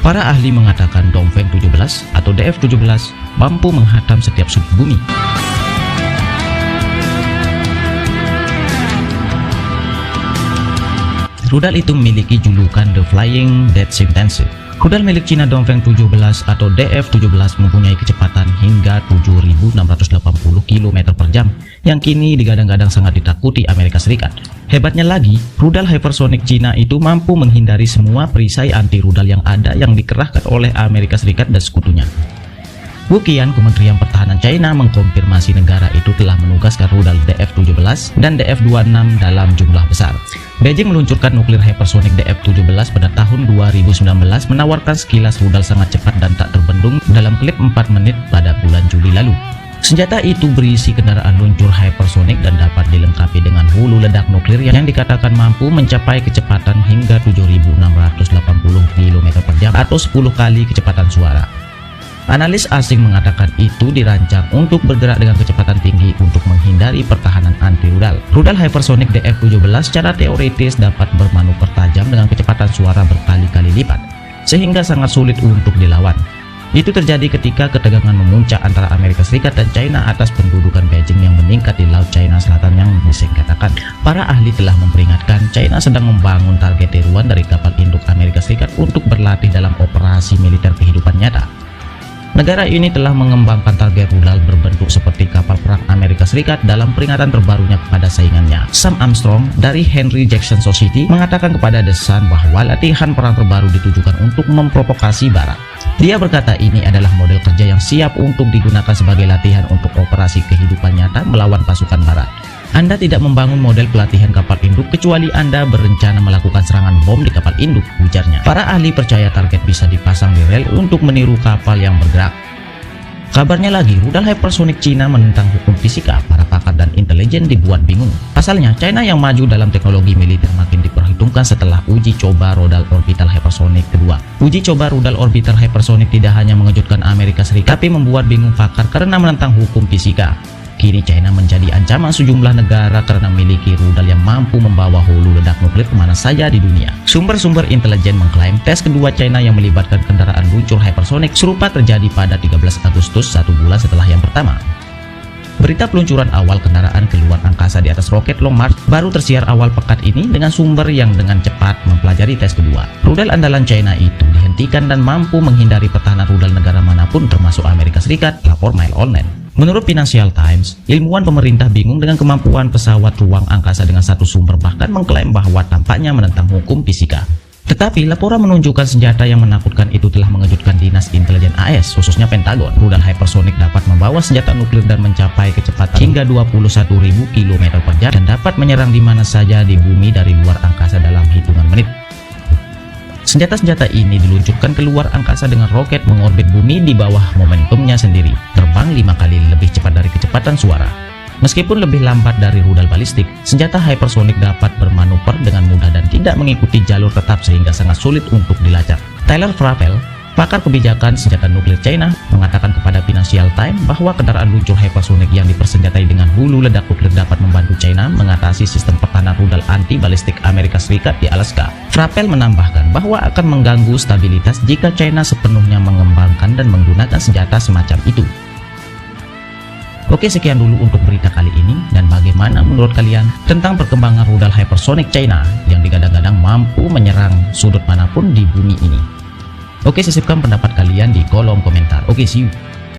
Para ahli mengatakan Dongfeng 17 atau DF-17 mampu menghantam setiap sudut bumi. Rudal itu memiliki julukan The Flying Dead Chimpanzee. Rudal milik Cina Dongfeng 17 atau DF-17 mempunyai kecepatan hingga 7.680 km per jam yang kini digadang-gadang sangat ditakuti Amerika Serikat. Hebatnya lagi, rudal hypersonic Cina itu mampu menghindari semua perisai anti rudal yang ada yang dikerahkan oleh Amerika Serikat dan sekutunya. Bukian, Kementerian Pertahanan China mengkonfirmasi negara itu telah menugaskan rudal DF-17 dan DF-26 dalam jumlah besar. Beijing meluncurkan nuklir hypersonic DF-17 pada tahun 2019, menawarkan sekilas rudal sangat cepat dan tak terbendung dalam klip 4 menit pada bulan Juli lalu. Senjata itu berisi kendaraan luncur hypersonic dan dapat dilengkapi dengan hulu ledak nuklir yang dikatakan mampu mencapai kecepatan hingga 7.680 km per jam atau 10 kali kecepatan suara. Analis asing mengatakan itu dirancang untuk bergerak dengan kecepatan tinggi untuk menghindari pertahanan anti rudal. Rudal hypersonic DF-17 secara teoritis dapat bermanuver tajam dengan kecepatan suara berkali-kali lipat, sehingga sangat sulit untuk dilawan. Itu terjadi ketika ketegangan memuncak antara Amerika Serikat dan China atas pendudukan Beijing yang meningkat di Laut China Selatan yang disengketakan. Para ahli telah memperingatkan China sedang membangun target tiruan dari kapal induk Amerika Serikat untuk berlatih dalam operasi militer kehidupan nyata. Negara ini telah mengembangkan target rudal berbentuk seperti kapal perang Amerika Serikat dalam peringatan terbarunya kepada saingannya. Sam Armstrong dari Henry Jackson Society mengatakan kepada The Sun bahwa latihan perang terbaru ditujukan untuk memprovokasi Barat. Dia berkata ini adalah model kerja yang siap untuk digunakan sebagai latihan untuk operasi kehidupan nyata melawan pasukan Barat. Anda tidak membangun model pelatihan kapal induk kecuali Anda berencana melakukan serangan bom di kapal induk, ujarnya. Para ahli percaya target bisa dipasang di rel untuk meniru kapal yang bergerak. Kabarnya lagi, rudal hypersonic Cina menentang hukum fisika. Para pakar dan intelijen dibuat bingung. Pasalnya, China yang maju dalam teknologi militer makin diperhitungkan setelah uji coba rudal orbital hypersonic kedua. Uji coba rudal orbital hypersonic tidak hanya mengejutkan Amerika Serikat, tapi membuat bingung pakar karena menentang hukum fisika. Kini China menjadi ancaman sejumlah negara karena memiliki rudal yang mampu membawa hulu ledak nuklir kemana saja di dunia. Sumber-sumber intelijen mengklaim tes kedua China yang melibatkan kendaraan luncur hypersonic serupa terjadi pada 13 Agustus, 1 bulan setelah yang pertama. Berita peluncuran awal kendaraan keluar angkasa di atas roket Long March baru tersiar awal pekan ini dengan sumber yang dengan cepat mempelajari tes kedua. Rudal andalan China itu dihentikan dan mampu menghindari pertahanan rudal negara manapun termasuk Amerika Serikat, lapor Mail Online. Menurut Financial Times, ilmuwan pemerintah bingung dengan kemampuan pesawat ruang angkasa dengan satu sumber bahkan mengklaim bahwa tampaknya menentang hukum fisika. Tetapi laporan menunjukkan senjata yang menakutkan itu telah mengejutkan dinas intelijen AS, khususnya Pentagon. Rudal hypersonic dapat membawa senjata nuklir dan mencapai kecepatan hingga 21.000 km per jam dan dapat menyerang di mana saja di bumi dari luar angkasa dalam hitungan menit. Senjata-senjata ini diluncurkan ke luar angkasa dengan roket mengorbit bumi di bawah momentumnya sendiri, terbang 5 kali lebih cepat dari kecepatan suara. Meskipun lebih lambat dari rudal balistik, senjata hypersonic dapat bermanuver dengan mudah dan tidak mengikuti jalur tetap sehingga sangat sulit untuk dilacak. Tyler Frappel, pakar kebijakan senjata nuklir China, mengatakan kepada Financial Times bahwa kendaraan luncur hypersonic yang dipersenjatai dengan hulu ledak nuklir dapat membantu China mengatasi sistem pertahanan rudal anti-balistik Amerika Serikat di Alaska. Frappel menambahkan bahwa akan mengganggu stabilitas jika China sepenuhnya mengembangkan dan menggunakan senjata semacam itu. Oke, sekian dulu untuk berita kali ini, dan bagaimana menurut kalian tentang perkembangan rudal hypersonic China yang digadang-gadang mampu menyerang sudut manapun di bumi ini? Oke, sisipkan pendapat kalian di kolom komentar. Oke, see you.